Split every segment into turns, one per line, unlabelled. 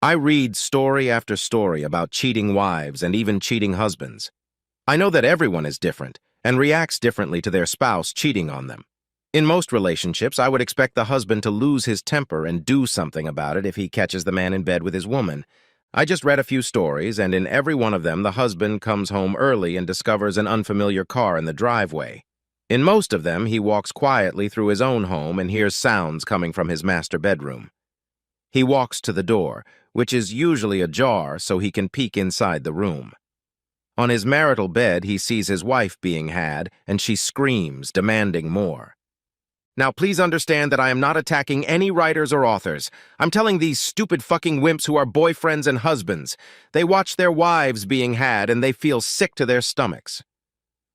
I read story after story about cheating wives and even cheating husbands. I know that everyone is different and reacts differently to their spouse cheating on them. In most relationships, I would expect the husband to lose his temper and do something about it if he catches the man in bed with his woman. I just read a few stories, and in every one of them, the husband comes home early and discovers an unfamiliar car in the driveway. In most of them, he walks quietly through his own home and hears sounds coming from his master bedroom. He walks to the door, which is usually ajar so he can peek inside the room. On his marital bed, he sees his wife being had, and she screams, demanding more. Now, please understand that I am not attacking any writers or authors. I'm telling these stupid fucking wimps who are boyfriends and husbands. They watch their wives being had, and they feel sick to their stomachs.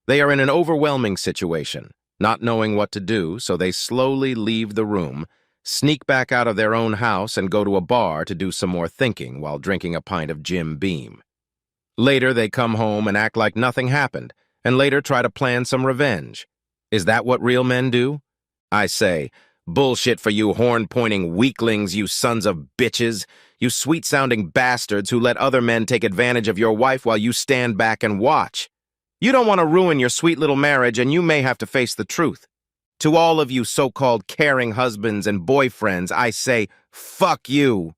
They are in an overwhelming situation, not knowing what to do, so they slowly leave the room, sneak back out of their own house, and go to a bar to do some more thinking while drinking a pint of Jim Beam. Later, they come home and act like nothing happened, and later try to plan some revenge. Is that what real men do? I say, bullshit for you horn-pointing weaklings, you sons of bitches, you sweet-sounding bastards who let other men take advantage of your wife while you stand back and watch. You don't want to ruin your sweet little marriage, and you may have to face the truth. To all of you so-called caring husbands and boyfriends, I say, fuck you.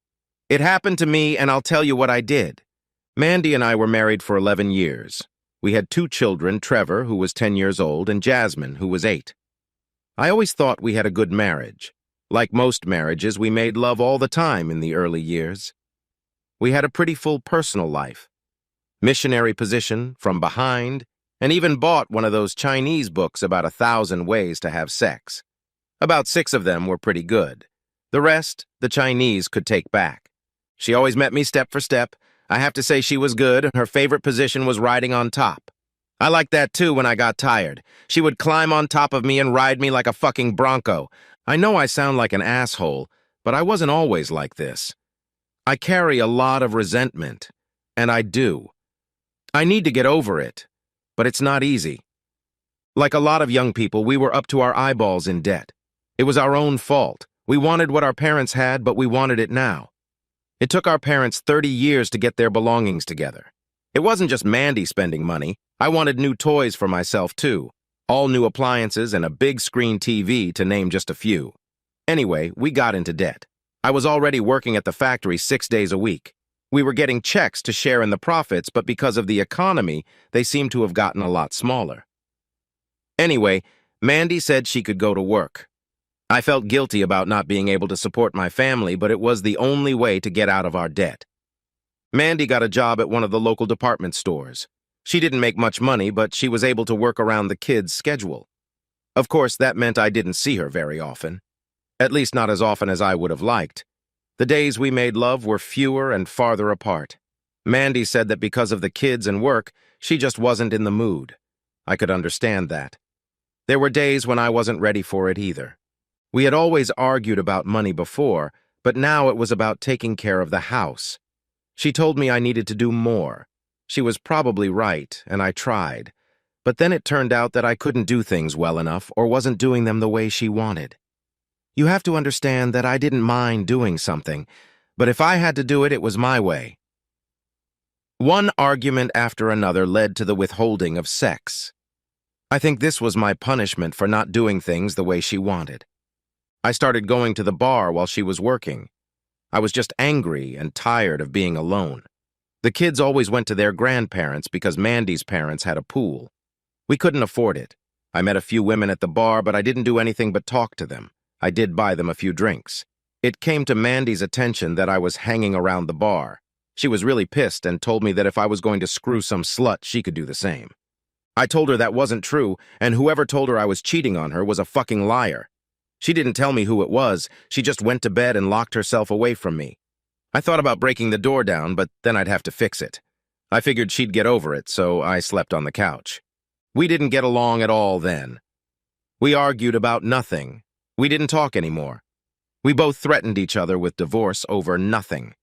It happened to me, and I'll tell you what I did. Mandy and I were married for 11 years. We had 2 children, Trevor, who was 10 years old, and Jasmine, who was 8. I always thought we had a good marriage. Like most marriages, we made love all the time in the early years. We had a pretty full personal life. Missionary position, from behind, and even bought one of those Chinese books about 1,000 ways to have sex. About 6 of them were pretty good. The rest, the Chinese could take back. She always met me step for step. I have to say she was good. Her favorite position was riding on top. I liked that too when I got tired. She would climb on top of me and ride me like a fucking bronco. I know I sound like an asshole, but I wasn't always like this. I carry a lot of resentment, and I do. I need to get over it, but it's not easy. Like a lot of young people, we were up to our eyeballs in debt. It was our own fault. We wanted what our parents had, but we wanted it now. It took our parents 30 years to get their belongings together. It wasn't just Mandy spending money. I wanted new toys for myself, too. All new appliances and a big screen TV, to name just a few. Anyway, we got into debt. I was already working at the factory 6 days a week. We were getting checks to share in the profits, but because of the economy, they seemed to have gotten a lot smaller. Anyway, Mandy said she could go to work. I felt guilty about not being able to support my family, but it was the only way to get out of our debt. Mandy got a job at one of the local department stores. She didn't make much money, but she was able to work around the kids' schedule. Of course, that meant I didn't see her very often. At least not as often as I would have liked. The days we made love were fewer and farther apart. Mandy said that because of the kids and work, she just wasn't in the mood. I could understand that. There were days when I wasn't ready for it either. We had always argued about money before, but now it was about taking care of the house. She told me I needed to do more. She was probably right, and I tried. But then it turned out that I couldn't do things well enough or wasn't doing them the way she wanted. You have to understand that I didn't mind doing something, but if I had to do it, it was my way. One argument after another led to the withholding of sex. I think this was my punishment for not doing things the way she wanted. I started going to the bar while she was working. I was just angry and tired of being alone. The kids always went to their grandparents because Mandy's parents had a pool. We couldn't afford it. I met a few women at the bar, but I didn't do anything but talk to them. I did buy them a few drinks. It came to Mandy's attention that I was hanging around the bar. She was really pissed and told me that if I was going to screw some slut, she could do the same. I told her that wasn't true, and whoever told her I was cheating on her was a fucking liar. She didn't tell me who it was. She just went to bed and locked herself away from me. I thought about breaking the door down, but then I'd have to fix it. I figured she'd get over it, so I slept on the couch. We didn't get along at all then. We argued about nothing. We didn't talk anymore. We both threatened each other with divorce over nothing.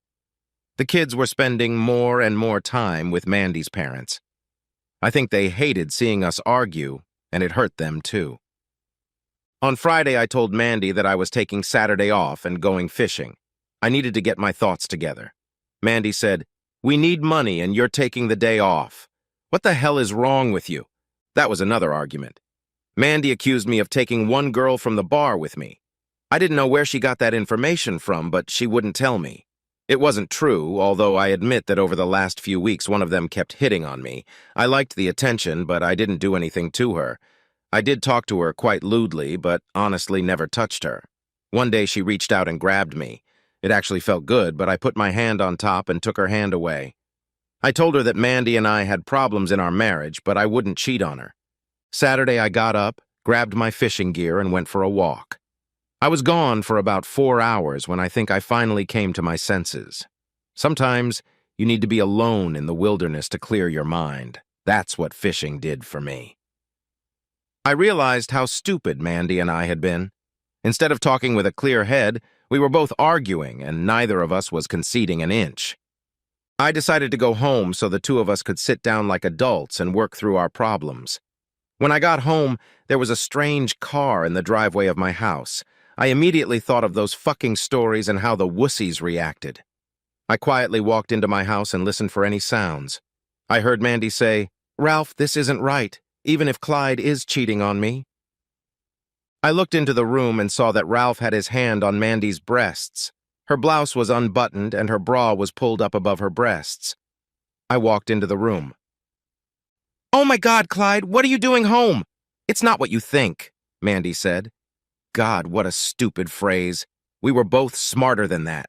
The kids were spending more and more time with Mandy's parents. I think they hated seeing us argue, and it hurt them too. On Friday, I told Mandy that I was taking Saturday off and going fishing. I needed to get my thoughts together. Mandy said, "We need money and you're taking the day off. What the hell is wrong with you?" That was another argument. Mandy accused me of taking one girl from the bar with me. I didn't know where she got that information from, but she wouldn't tell me. It wasn't true, although I admit that over the last few weeks one of them kept hitting on me. I liked the attention, but I didn't do anything to her. I did talk to her quite lewdly, but honestly never touched her. One day she reached out and grabbed me. It actually felt good, but I put my hand on top and took her hand away. I told her that Mandy and I had problems in our marriage, but I wouldn't cheat on her. Saturday I got up, grabbed my fishing gear, and went for a walk. I was gone for about 4 hours when I think I finally came to my senses. Sometimes you need to be alone in the wilderness to clear your mind. That's what fishing did for me. I realized how stupid Mandy and I had been. Instead of talking with a clear head, we were both arguing, and neither of us was conceding an inch. I decided to go home so the two of us could sit down like adults and work through our problems. When I got home, there was a strange car in the driveway of my house. I immediately thought of those fucking stories and how the wussies reacted. I quietly walked into my house and listened for any sounds. I heard Mandy say, "Ralph, this isn't right, even if Clyde is cheating on me." I looked into the room and saw that Ralph had his hand on Mandy's breasts. Her blouse was unbuttoned and her bra was pulled up above her breasts. I walked into the room. "Oh my God, Clyde, what are you doing home?" "It's not what you think," Mandy said. God, what a stupid phrase. We were both smarter than that.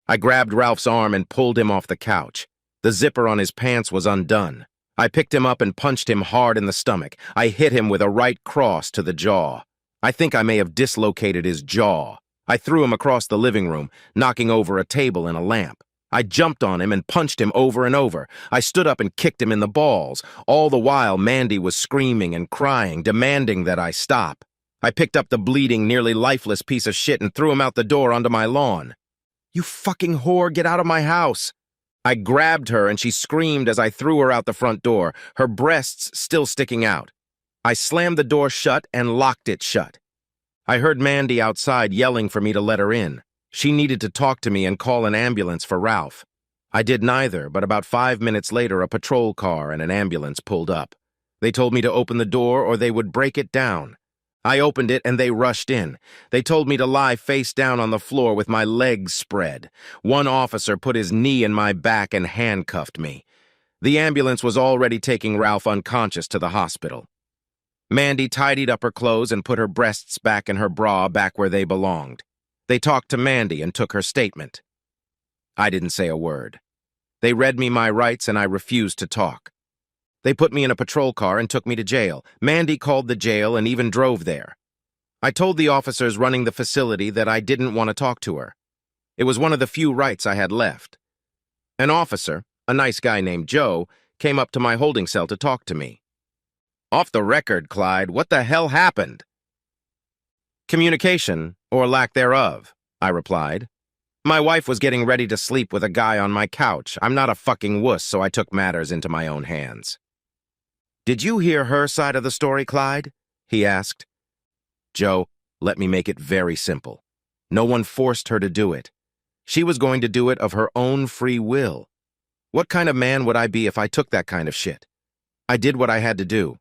I grabbed Ralph's arm and pulled him off the couch. The zipper on his pants was undone. I picked him up and punched him hard in the stomach. I hit him with a right cross to the jaw. I think I may have dislocated his jaw. I threw him across the living room, knocking over a table and a lamp. I jumped on him and punched him over and over. I stood up and kicked him in the balls. All the while, Mandy was screaming and crying, demanding that I stop. I picked up the bleeding, nearly lifeless piece of shit and threw him out the door onto my lawn. "You fucking whore, get out of my house!" I grabbed her and she screamed as I threw her out the front door, her breasts still sticking out. I slammed the door shut and locked it shut. I heard Mandy outside yelling for me to let her in. She needed to talk to me and call an ambulance for Ralph. I did neither, but about 5 minutes later a patrol car and an ambulance pulled up. They told me to open the door or they would break it down. I opened it and they rushed in. They told me to lie face down on the floor with my legs spread. One officer put his knee in my back and handcuffed me. The ambulance was already taking Ralph unconscious to the hospital. Mandy tidied up her clothes and put her breasts back in her bra back where they belonged. They talked to Mandy and took her statement. I didn't say a word. They read me my rights and I refused to talk. They put me in a patrol car and took me to jail. Mandy called the jail and even drove there. I told the officers running the facility that I didn't want to talk to her. It was one of the few rights I had left. An officer, a nice guy named Joe, came up to my holding cell to talk to me. "Off the record, Clyde, what the hell happened?" "Communication, or lack thereof," I replied. "My wife was getting ready to sleep with a guy on my couch. I'm not a fucking wuss, so I took matters into my own hands." "Did you hear her side of the story, Clyde?" he asked. "Joe, let me make it very simple. No one forced her to do it. She was going to do it of her own free will. What kind of man would I be if I took that kind of shit? I did what I had to do.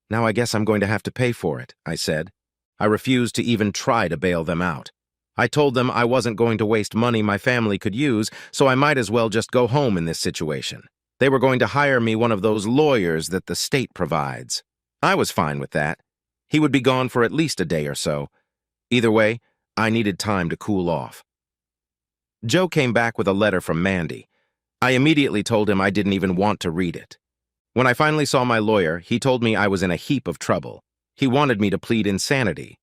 Now I guess I'm going to have to pay for it," I said. I refused to even try to bail them out. I told them I wasn't going to waste money my family could use, so I might as well just go home in this situation. They were going to hire me one of those lawyers that the state provides. I was fine with that. He would be gone for at least a day or so. Either way, I needed time to cool off. Joe came back with a letter from Mandy. I immediately told him I didn't even want to read it. When I finally saw my lawyer, he told me I was in a heap of trouble. He wanted me to plead insanity.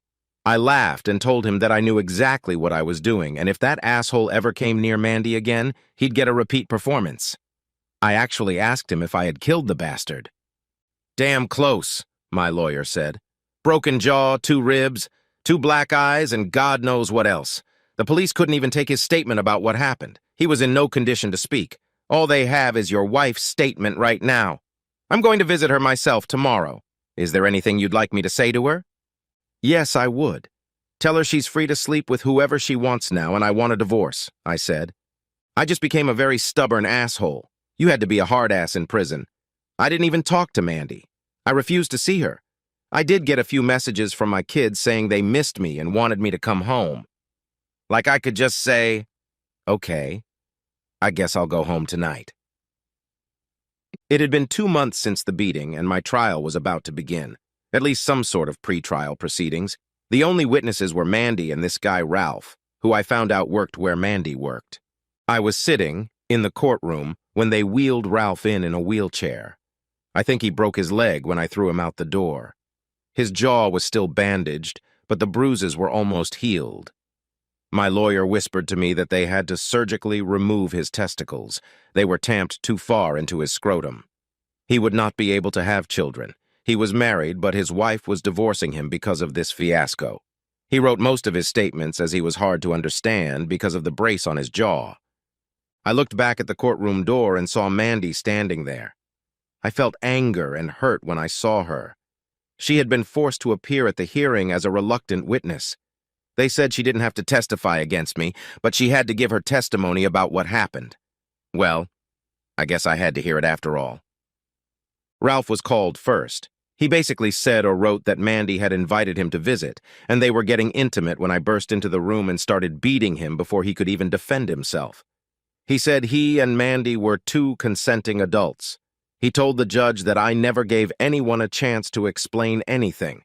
I laughed and told him that I knew exactly what I was doing, and if that asshole ever came near Mandy again, he'd get a repeat performance. I actually asked him if I had killed the bastard. "Damn close," my lawyer said. "Broken jaw, 2 ribs, 2 black eyes, and God knows what else. The police couldn't even take his statement about what happened. He was in no condition to speak. All they have is your wife's statement right now. I'm going to visit her myself tomorrow. Is there anything you'd like me to say to her?" "Yes, I would. Tell her she's free to sleep with whoever she wants now, and I want a divorce," I said. I just became a very stubborn asshole. You had to be a hard ass in prison. I didn't even talk to Mandy. I refused to see her. I did get a few messages from my kids saying they missed me and wanted me to come home. Like I could just say, okay, I guess I'll go home tonight. It had been 2 months since the beating, and my trial was about to begin. At least some sort of pre-trial proceedings. The only witnesses were Mandy and this guy Ralph, who I found out worked where Mandy worked. I was sitting in the courtroom when they wheeled Ralph in a wheelchair. I think he broke his leg when I threw him out the door. His jaw was still bandaged, but the bruises were almost healed. My lawyer whispered to me that they had to surgically remove his testicles. They were tamped too far into his scrotum. He would not be able to have children. He was married, but his wife was divorcing him because of this fiasco. He wrote most of his statements as he was hard to understand because of the brace on his jaw. I looked back at the courtroom door and saw Mandy standing there. I felt anger and hurt when I saw her. She had been forced to appear at the hearing as a reluctant witness. They said she didn't have to testify against me, but she had to give her testimony about what happened. Well, I guess I had to hear it after all. Ralph was called first. He basically said or wrote that Mandy had invited him to visit, and they were getting intimate when I burst into the room and started beating him before he could even defend himself. He said he and Mandy were 2 consenting adults. He told the judge that I never gave anyone a chance to explain anything.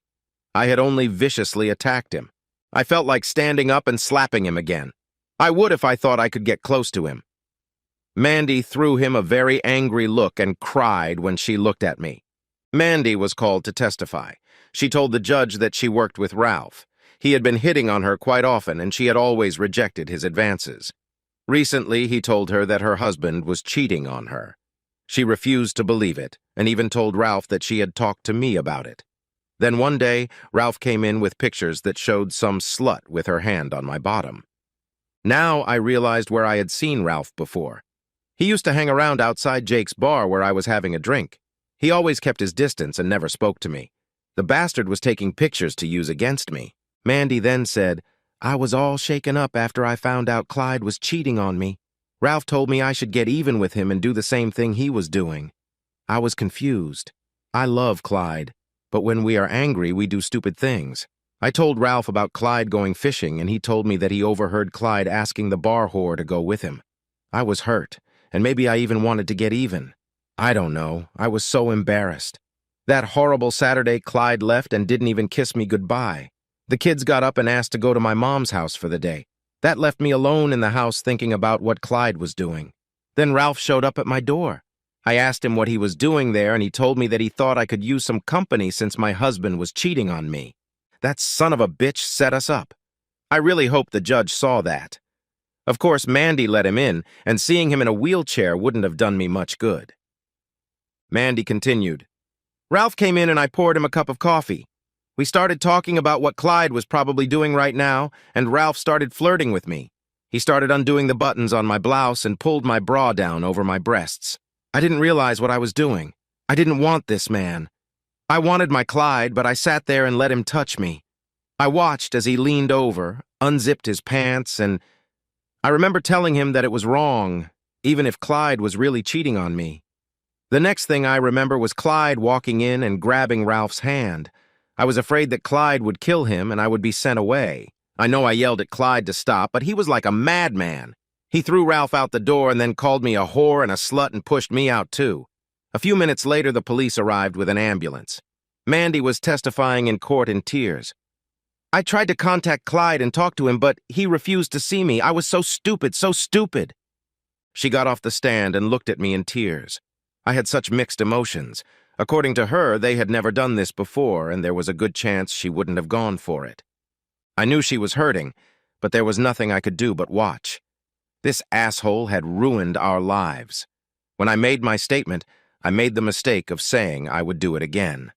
I had only viciously attacked him. I felt like standing up and slapping him again. I would if I thought I could get close to him. Mandy threw him a very angry look and cried when she looked at me. Mandy was called to testify. She told the judge that she worked with Ralph. He had been hitting on her quite often, and she had always rejected his advances. Recently, he told her that her husband was cheating on her. She refused to believe it, and even told Ralph that she had talked to me about it. Then one day, Ralph came in with pictures that showed some slut with her hand on my bottom. Now I realized where I had seen Ralph before. He used to hang around outside Jake's bar where I was having a drink. He always kept his distance and never spoke to me. The bastard was taking pictures to use against me. Mandy then said, "I was all shaken up after I found out Clyde was cheating on me. Ralph told me I should get even with him and do the same thing he was doing. I was confused. I love Clyde, but when we are angry, we do stupid things. I told Ralph about Clyde going fishing, and he told me that he overheard Clyde asking the bar whore to go with him. I was hurt, and maybe I even wanted to get even. I don't know. I was so embarrassed. That horrible Saturday, Clyde left and didn't even kiss me goodbye. The kids got up and asked to go to my mom's house for the day. That left me alone in the house thinking about what Clyde was doing. Then Ralph showed up at my door. I asked him what he was doing there, and he told me that he thought I could use some company since my husband was cheating on me. That son of a bitch set us up. I really hope the judge saw that. Of course, Mandy let him in, and seeing him in a wheelchair wouldn't have done me much good. Mandy continued. Ralph came in and I poured him a cup of coffee. We started talking about what Clyde was probably doing right now, and Ralph started flirting with me. He started undoing the buttons on my blouse and pulled my bra down over my breasts. I didn't realize what I was doing. I didn't want this man. I wanted my Clyde, but I sat there and let him touch me. I watched as he leaned over, unzipped his pants, and I remember telling him that it was wrong, even if Clyde was really cheating on me. The next thing I remember was Clyde walking in and grabbing Ralph's hand. I was afraid that Clyde would kill him and I would be sent away. I know I yelled at Clyde to stop, but he was like a madman. He threw Ralph out the door and then called me a whore and a slut and pushed me out too. A few minutes later, the police arrived with an ambulance. Mandy was testifying in court in tears. I tried to contact Clyde and talk to him, but he refused to see me. I was so stupid, so stupid. She got off the stand and looked at me in tears. I had such mixed emotions. According to her, they had never done this before, and there was a good chance she wouldn't have gone for it. I knew she was hurting, but there was nothing I could do but watch. This asshole had ruined our lives. When I made my statement, I made the mistake of saying I would do it again.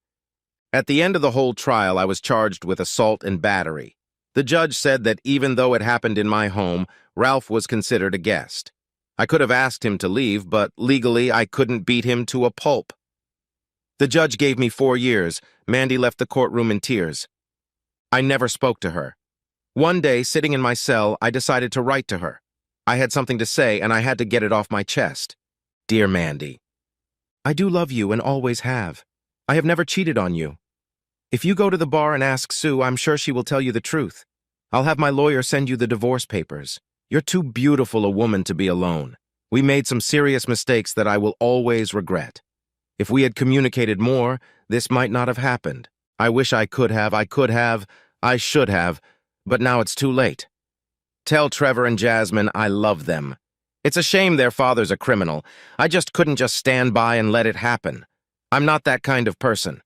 At the end of the whole trial, I was charged with assault and battery. The judge said that even though it happened in my home, Ralph was considered a guest. I could have asked him to leave, but legally I couldn't beat him to a pulp. The judge gave me 4 years. Mandy left the courtroom in tears. I never spoke to her. One day, sitting in my cell, I decided to write to her. I had something to say, and I had to get it off my chest. Dear Mandy, I do love you and always have. I have never cheated on you. If you go to the bar and ask Sue, I'm sure she will tell you the truth. I'll have my lawyer send you the divorce papers. You're too beautiful a woman to be alone. We made some serious mistakes that I will always regret. If we had communicated more, this might not have happened. I wish I should have, but now it's too late. Tell Trevor and Jasmine I love them. It's a shame their father's a criminal. I just couldn't just stand by and let it happen. I'm not that kind of person.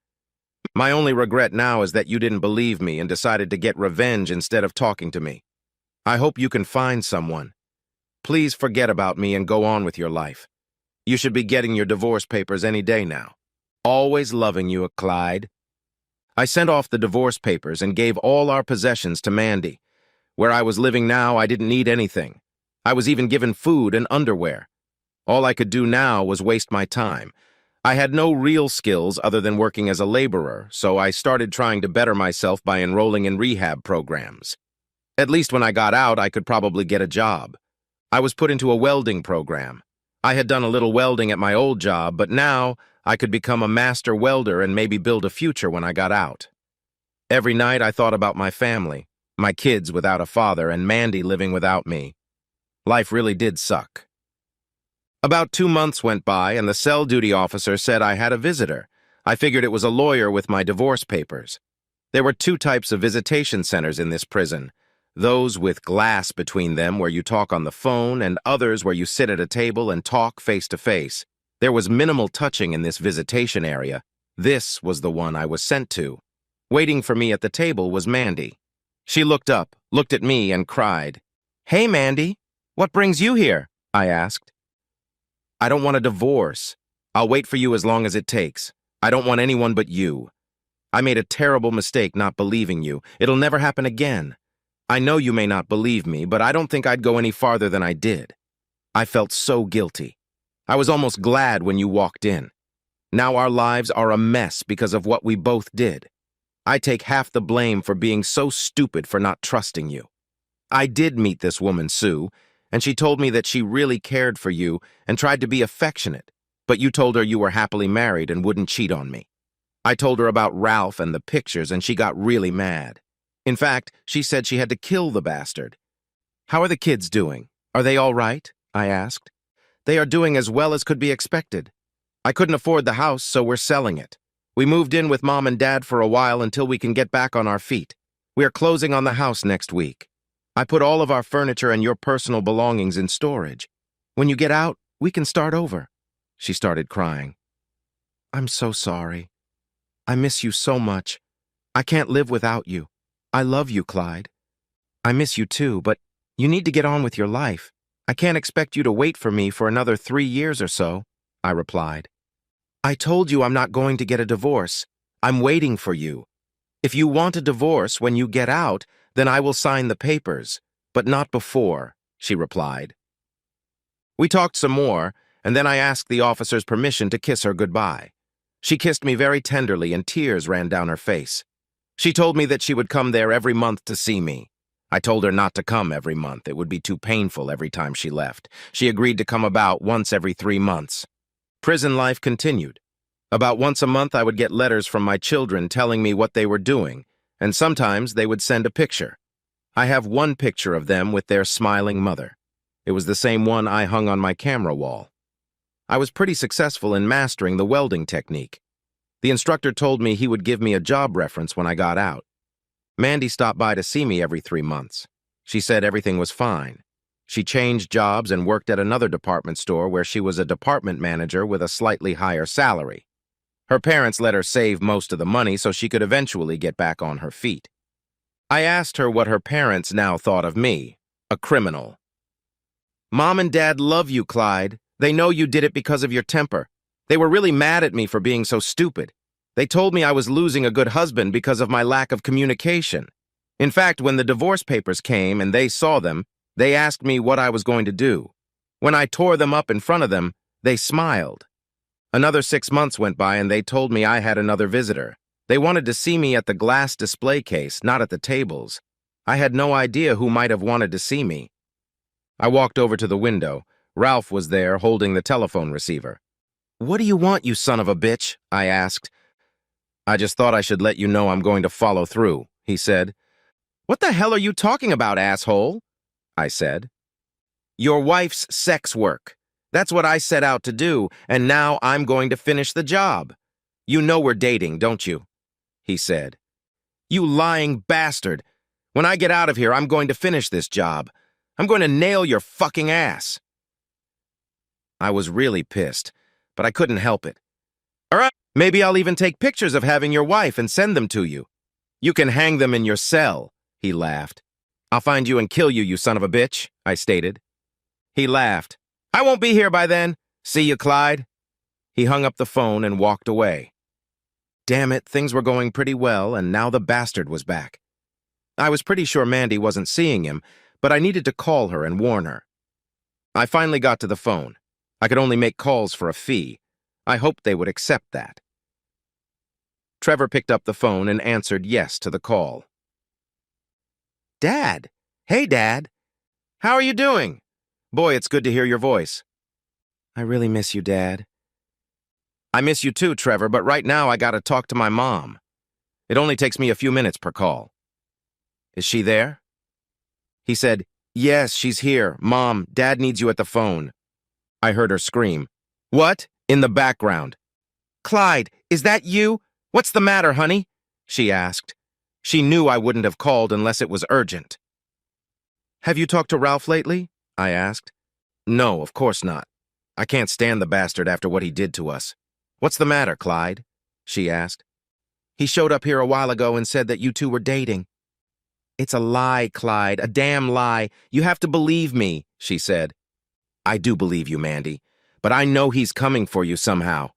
My only regret now is that you didn't believe me and decided to get revenge instead of talking to me. I hope you can find someone. Please forget about me and go on with your life. You should be getting your divorce papers any day now. Always loving you, Clyde. I sent off the divorce papers and gave all our possessions to Mandy. Where I was living now, I didn't need anything. I was even given food and underwear. All I could do now was waste my time. I had no real skills other than working as a laborer, so I started trying to better myself by enrolling in rehab programs. At least when I got out, I could probably get a job. I was put into a welding program. I had done a little welding at my old job, but now I could become a master welder and maybe build a future when I got out. Every night I thought about my family, my kids without a father, and Mandy living without me. Life really did suck. About 2 months went by, and the cell duty officer said I had a visitor. I figured it was a lawyer with my divorce papers. There were 2 types of visitation centers in this prison. Those with glass between them where you talk on the phone, and others where you sit at a table and talk face to face. There was minimal touching in this visitation area. This was the one I was sent to. Waiting for me at the table was Mandy. She looked up, looked at me, and cried. "Hey, Mandy, what brings you here?" I asked. "I don't want a divorce. I'll wait for you as long as it takes. I don't want anyone but you. I made a terrible mistake not believing you. It'll never happen again. I know you may not believe me, but I don't think I'd go any farther than I did. I felt so guilty. I was almost glad when you walked in. Now our lives are a mess because of what we both did. I take half the blame for being so stupid for not trusting you. I did meet this woman, Sue, and she told me that she really cared for you and tried to be affectionate, but you told her you were happily married and wouldn't cheat on me. I told her about Ralph and the pictures, and she got really mad. In fact, she said she had to kill the bastard. How are the kids doing? Are they all right? I asked. They are doing as well as could be expected. I couldn't afford the house, so we're selling it. We moved in with Mom and Dad for a while until we can get back on our feet. We are closing on the house next week. I put all of our furniture and your personal belongings in storage. When you get out, we can start over." She started crying. "I'm so sorry. I miss you so much. I can't live without you. I love you, Clyde. I miss you too, but you need to get on with your life. I can't expect you to wait for me for another 3 years or so," I replied. "I told you I'm not going to get a divorce. I'm waiting for you. If you want a divorce when you get out, then I will sign the papers, but not before," she replied. We talked some more, and then I asked the officer's permission to kiss her goodbye. She kissed me very tenderly, and tears ran down her face. She told me that she would come there every month to see me. I told her not to come every month. It would be too painful every time she left. She agreed to come about once every 3 months. Prison life continued. About once a month, I would get letters from my children telling me what they were doing, and sometimes they would send a picture. I have one picture of them with their smiling mother. It was the same one I hung on my camera wall. I was pretty successful in mastering the welding technique. The instructor told me he would give me a job reference when I got out. Mandy stopped by to see me every 3 months. She said everything was fine. She changed jobs and worked at another department store where she was a department manager with a slightly higher salary. Her parents let her save most of the money so she could eventually get back on her feet. I asked her what her parents now thought of me, a criminal. "Mom and Dad love you, Clyde. They know you did it because of your temper. They were really mad at me for being so stupid. They told me I was losing a good husband because of my lack of communication. In fact, when the divorce papers came and they saw them, they asked me what I was going to do. When I tore them up in front of them, they smiled. Another 6 months went by and they told me I had another visitor. They wanted to see me at the glass display case, not at the tables. I had no idea who might have wanted to see me. I walked over to the window. Ralph was there, holding the telephone receiver. "What do you want, you son of a bitch?" I asked. "I just thought I should let you know I'm going to follow through," he said. "What the hell are you talking about, asshole?" I said. "Your wife's sex work. That's what I set out to do, and now I'm going to finish the job. You know we're dating, don't you?" he said. "You lying bastard. When I get out of here, I'm going to finish this job. I'm going to nail your fucking ass." I was really pissed, but I couldn't help it. "All right, maybe I'll even take pictures of having your wife and send them to you. You can hang them in your cell," he laughed. "I'll find you and kill you, you son of a bitch," I stated. He laughed. "I won't be here by then. See you, Clyde." He hung up the phone and walked away. Damn it, things were going pretty well, and now the bastard was back. I was pretty sure Mandy wasn't seeing him, but I needed to call her and warn her. I finally got to the phone. I could only make calls for a fee. I hoped they would accept that. Trevor picked up the phone and answered yes to the call. "Dad. Hey, Dad. How are you doing? Boy, it's good to hear your voice." "I really miss you, Dad." "I miss you too, Trevor, but right now I gotta talk to my mom. It only takes me a few minutes per call." "Is she there?" He said, "Yes, she's here. Mom, Dad needs you at the phone." I heard her scream. "What?" in the background. "Clyde, is that you? What's the matter, honey?" she asked. She knew I wouldn't have called unless it was urgent. "Have you talked to Ralph lately?" I asked. "No, of course not. I can't stand the bastard after what he did to us." "What's the matter, Clyde?" she asked. "He showed up here a while ago and said that you two were dating." "It's a lie, Clyde, a damn lie. You have to believe me," she said. "I do believe you, Mandy, but I know he's coming for you somehow.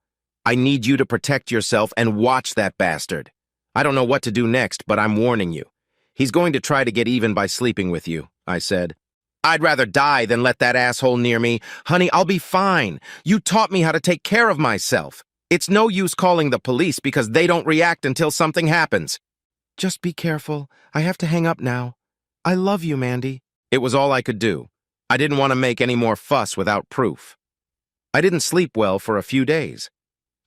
I need you to protect yourself and watch that bastard. I don't know what to do next, but I'm warning you. He's going to try to get even by sleeping with you," I said. "I'd rather die than let that asshole near me. Honey, I'll be fine. You taught me how to take care of myself. It's no use calling the police because they don't react until something happens." "Just be careful. I have to hang up now. I love you, Mandy." It was all I could do. I didn't want to make any more fuss without proof. I didn't sleep well for a few days.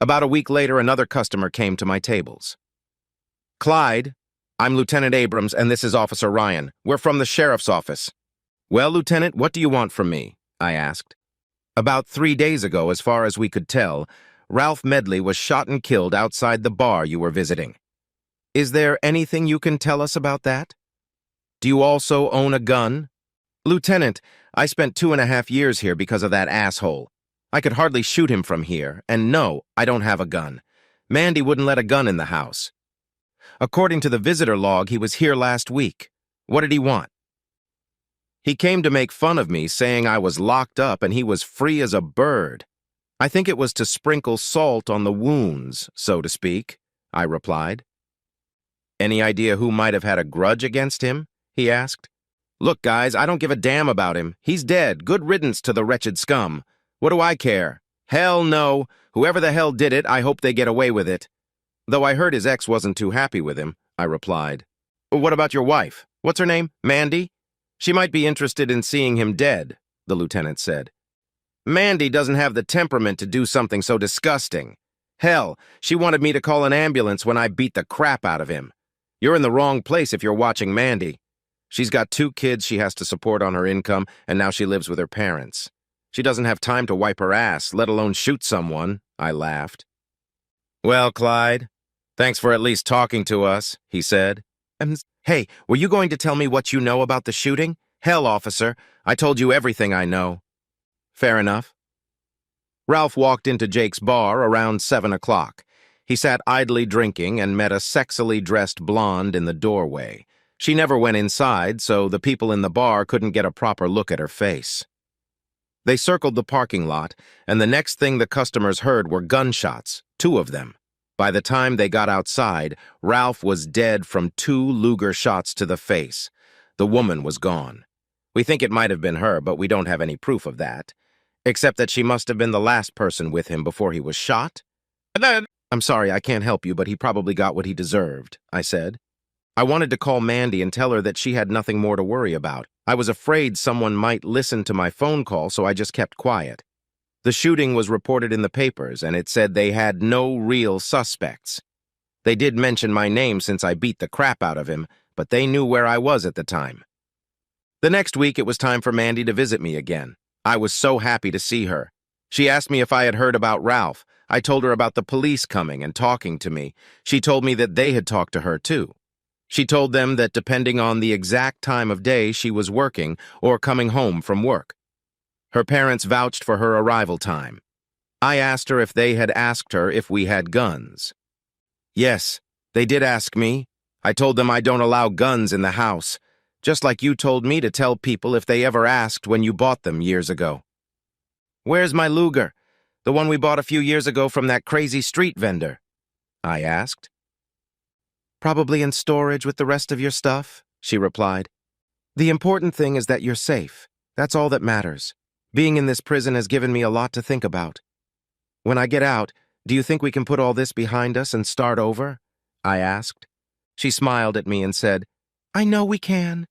About a week later, another customer came to my tables. "Clyde, I'm Lieutenant Abrams, and this is Officer Ryan. We're from the sheriff's office." "Well, Lieutenant, what do you want from me?" I asked. "About 3 days ago, as far as we could tell, Ralph Medley was shot and killed outside the bar you were visiting. Is there anything you can tell us about that? Do you also own a gun?" "Lieutenant, I spent 2.5 years here because of that asshole. I could hardly shoot him from here, and no, I don't have a gun. Mandy wouldn't let a gun in the house. According to the visitor log, he was here last week. What did he want?" "He came to make fun of me, saying I was locked up and he was free as a bird. I think it was to sprinkle salt on the wounds, so to speak," I replied. "Any idea who might have had a grudge against him?" he asked. "Look, guys, I don't give a damn about him. He's dead. Good riddance to the wretched scum. What do I care? Hell no. Whoever the hell did it, I hope they get away with it." "Though I heard his ex wasn't too happy with him," I replied. "What about your wife? What's her name? Mandy? She might be interested in seeing him dead," the lieutenant said. "Mandy doesn't have the temperament to do something so disgusting. Hell, she wanted me to call an ambulance when I beat the crap out of him. You're in the wrong place if you're watching Mandy. She's got 2 kids she has to support on her income, and now she lives with her parents. She doesn't have time to wipe her ass, let alone shoot someone," I laughed. "Well, Clyde, thanks for at least talking to us," he said. Hey, were you going to tell me what you know about the shooting? Hell, officer, I told you everything I know." "Fair enough." Ralph walked into Jake's bar around 7 o'clock. He sat idly drinking and met a sexily dressed blonde in the doorway. She never went inside, so the people in the bar couldn't get a proper look at her face. They circled the parking lot, and the next thing the customers heard were gunshots, 2 of them. By the time they got outside, Ralph was dead from 2 Luger shots to the face. The woman was gone. We think it might have been her, but we don't have any proof of that, except that she must have been the last person with him before he was shot. "I'm sorry, I can't help you, but he probably got what he deserved," I said. I wanted to call Mandy and tell her that she had nothing more to worry about. I was afraid someone might listen to my phone call, so I just kept quiet. The shooting was reported in the papers, and it said they had no real suspects. They did mention my name since I beat the crap out of him, but they knew where I was at the time. The next week, it was time for Mandy to visit me again. I was so happy to see her. She asked me if I had heard about Ralph. I told her about the police coming and talking to me. She told me that they had talked to her, too. She told them that depending on the exact time of day she was working or coming home from work. Her parents vouched for her arrival time. I asked her if they had asked her if we had guns. Yes, they did ask me. I told them I don't allow guns in the house, just like you told me to tell people if they ever asked when you bought them years ago. Where's my Luger, the one we bought a few years ago from that crazy street vendor? I asked. Probably in storage with the rest of your stuff, she replied. The important thing is that you're safe. That's all that matters. Being in this prison has given me a lot to think about. When I get out, do you think we can put all this behind us and start over? I asked. She smiled at me and said, I know we can.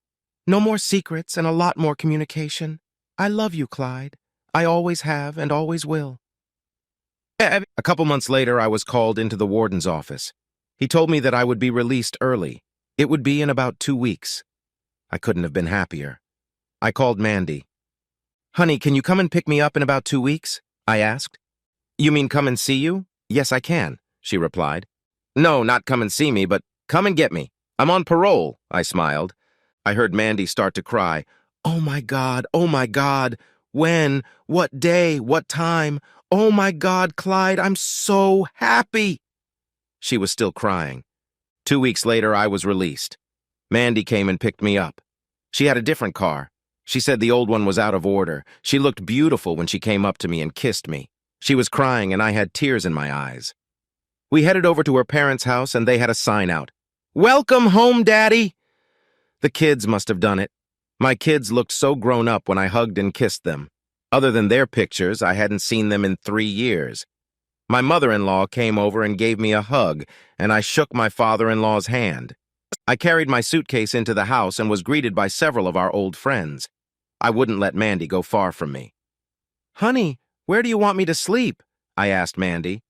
No more secrets and a lot more communication. I love you, Clyde. I always have and always will. A couple months later, I was called into the warden's office. He told me that I would be released early. It would be in about 2 weeks. I couldn't have been happier. I called Mandy. Honey, can you come and pick me up in about 2 weeks? I asked. You mean come and see you? Yes, I can, she replied. No, not come and see me, but come and get me. I'm on parole, I smiled. I heard Mandy start to cry. Oh my God, oh my God. When? What day? What time? Oh my God, Clyde, I'm so happy. She was still crying. 2 weeks later, I was released. Mandy came and picked me up. She had a different car. She said the old one was out of order. She looked beautiful when she came up to me and kissed me. She was crying and I had tears in my eyes. We headed over to her parents' house and they had a sign out. Welcome home, Daddy! The kids must have done it. My kids looked so grown up when I hugged and kissed them. Other than their pictures, I hadn't seen them in 3 years. My mother-in-law came over and gave me a hug, and I shook my father-in-law's hand. I carried my suitcase into the house and was greeted by several of our old friends. I wouldn't let Mandy go far from me. Honey, where do you want me to sleep? I asked Mandy.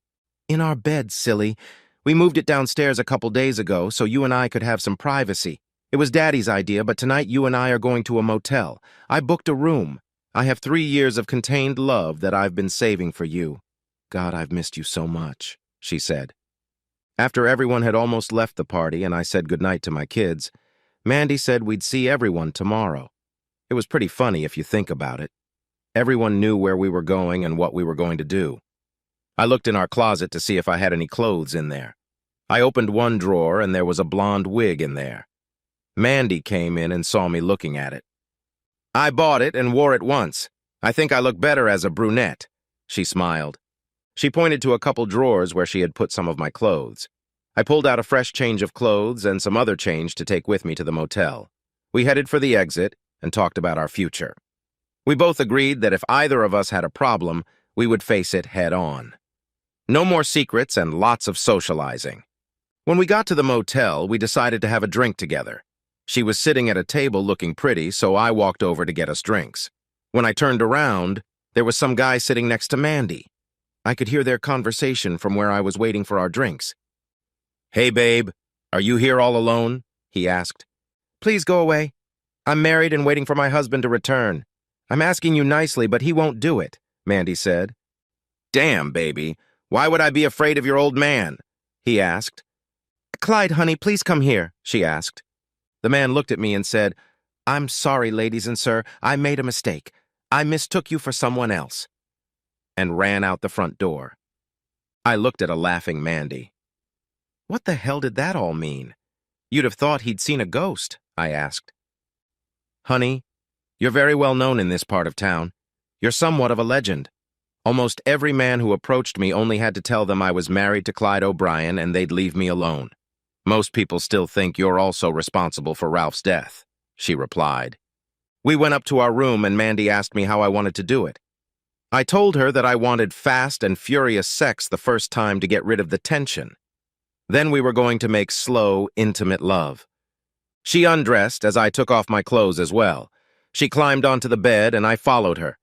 In our bed, silly. We moved it downstairs a couple days ago so you and I could have some privacy. It was Daddy's idea, but tonight you and I are going to a motel. I booked a room. I have 3 years of contained love that I've been saving for you. God, I've missed you so much, she said. After everyone had almost left the party and I said goodnight to my kids, Mandy said we'd see everyone tomorrow. It was pretty funny if you think about it. Everyone knew where we were going and what we were going to do. I looked in our closet to see if I had any clothes in there. I opened one drawer and there was a blonde wig in there. Mandy came in and saw me looking at it. I bought it and wore it once. I think I look better as a brunette, she smiled. She pointed to a couple drawers where she had put some of my clothes. I pulled out a fresh change of clothes and some other change to take with me to the motel. We headed for the exit and talked about our future. We both agreed that if either of us had a problem, we would face it head on. No more secrets and lots of socializing. When we got to the motel, we decided to have a drink together. She was sitting at a table looking pretty, so I walked over to get us drinks. When I turned around, there was some guy sitting next to Mandy. I could hear their conversation from where I was waiting for our drinks. Hey, babe, are you here all alone? He asked. Please go away. I'm married and waiting for my husband to return. I'm asking you nicely, but he won't do it, Mandy said. Damn, baby. Why would I be afraid of your old man? He asked. Clyde, honey, please come here, she asked. The man looked at me and said, I'm sorry, ladies and sir, I made a mistake. I mistook you for someone else, and ran out the front door. I looked at a laughing Mandy. What the hell did that all mean? You'd have thought he'd seen a ghost, I asked. Honey, you're very well known in this part of town. You're somewhat of a legend. Almost every man who approached me only had to tell them I was married to Clyde O'Brien and they'd leave me alone. Most people still think you're also responsible for Ralph's death, she replied. We went up to our room and Mandy asked me how I wanted to do it. I told her that I wanted fast and furious sex the first time to get rid of the tension. Then we were going to make slow, intimate love. She undressed as I took off my clothes as well. She climbed onto the bed, and I followed her.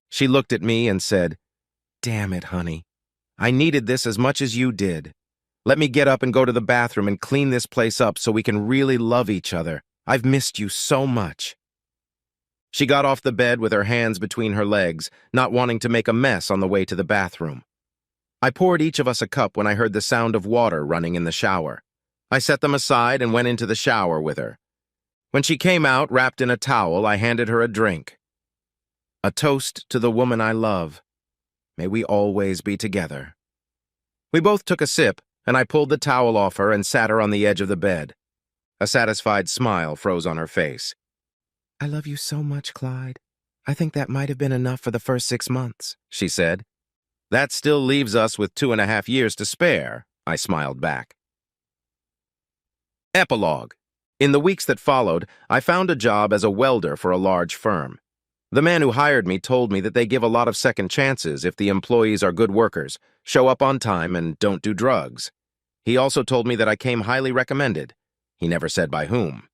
She looked at me and said, "Damn it, honey. I needed this as much as you did. Let me get up and go to the bathroom and clean this place up so we can really love each other. I've missed you so much." She got off the bed with her hands between her legs, not wanting to make a mess on the way to the bathroom. I poured each of us a cup when I heard the sound of water running in the shower. I set them aside and went into the shower with her. When she came out, wrapped in a towel, I handed her a drink. A toast to the woman I love. May we always be together. We both took a sip, and I pulled the towel off her and sat her on the edge of the bed. A satisfied smile froze on her face. "I love you so much, Clyde. I think that might have been enough for the first 6 months," she said. "That still leaves us with 2.5 years to spare," I smiled back. Epilogue. In the weeks that followed, I found a job as a welder for a large firm. The man who hired me told me that they give a lot of second chances if the employees are good workers, show up on time, and don't do drugs. He also told me that I came highly recommended. He never said by whom.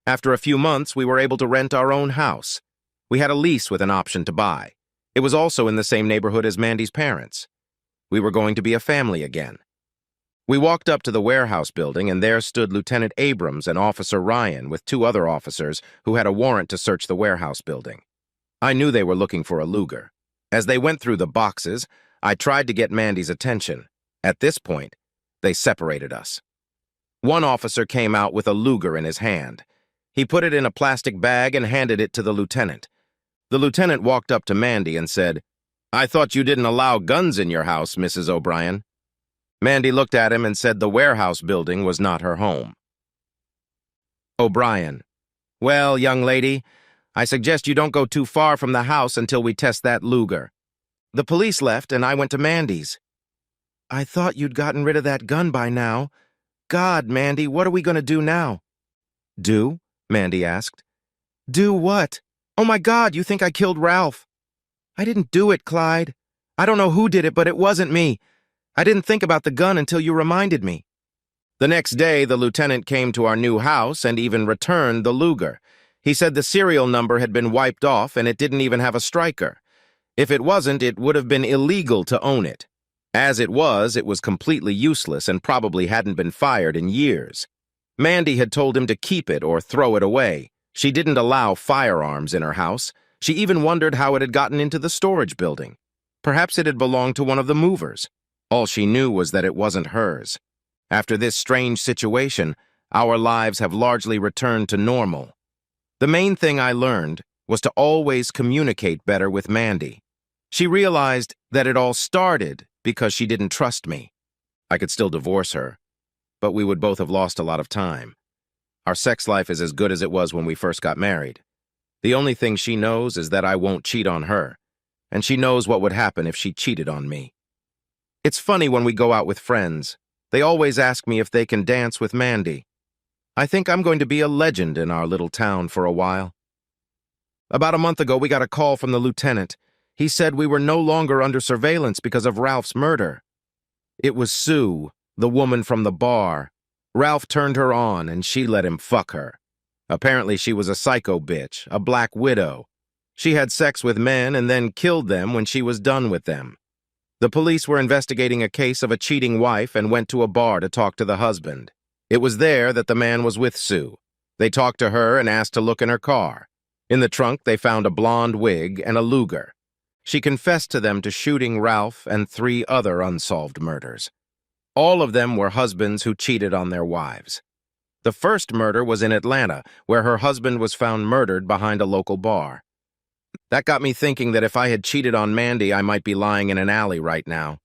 After a few months, we were able to rent our own house. We had a lease with an option to buy. It was also in the same neighborhood as Mandy's parents. We were going to be a family again. We walked up to the warehouse building, and there stood Lieutenant Abrams and Officer Ryan with 2 other officers who had a warrant to search the warehouse building. I knew they were looking for a Luger. As they went through the boxes, I tried to get Mandy's attention. At this point, they separated us. One officer came out with a Luger in his hand. He put it in a plastic bag and handed it to the lieutenant. The lieutenant walked up to Mandy and said, "I thought you didn't allow guns in your house, Mrs. O'Brien." Mandy looked at him and said the warehouse building was not her home. O'Brien: "Well, young lady, I suggest you don't go too far from the house until we test that Luger." The police left and I went to Mandy's. "I thought you'd gotten rid of that gun by now. God, Mandy, what are we going to do now?" "Do?" Mandy asked. "Do what? Oh my God, you think I killed Ralph?" "I didn't do it, Clyde. I don't know who did it, but it wasn't me. I didn't think about the gun until you reminded me." The next day, the lieutenant came to our new house and even returned the Luger. He said the serial number had been wiped off and it didn't even have a striker. If it wasn't, it would have been illegal to own it. As it was completely useless and probably hadn't been fired in years. Mandy had told him to keep it or throw it away. She didn't allow firearms in her house. She even wondered how it had gotten into the storage building. Perhaps it had belonged to one of the movers. All she knew was that it wasn't hers. After this strange situation, our lives have largely returned to normal. The main thing I learned was to always communicate better with Mandy. She realized that it all started because she didn't trust me. I could still divorce her, but we would both have lost a lot of time. Our sex life is as good as it was when we first got married. The only thing she knows is that I won't cheat on her, and she knows what would happen if she cheated on me. It's funny when we go out with friends. They always ask me if they can dance with Mandy. I think I'm going to be a legend in our little town for a while. About a month ago, we got a call from the lieutenant. He said we were no longer under surveillance because of Ralph's murder. It was Sue, the woman from the bar. Ralph turned her on, and she let him fuck her. Apparently, she was a psycho bitch, a black widow. She had sex with men and then killed them when she was done with them. The police were investigating a case of a cheating wife and went to a bar to talk to the husband. It was there that the man was with Sue. They talked to her and asked to look in her car. In the trunk, they found a blonde wig and a Luger. She confessed to them to shooting Ralph and 3 other unsolved murders. All of them were husbands who cheated on their wives. The first murder was in Atlanta, where her husband was found murdered behind a local bar. That got me thinking that if I had cheated on Mandy, I might be lying in an alley right now.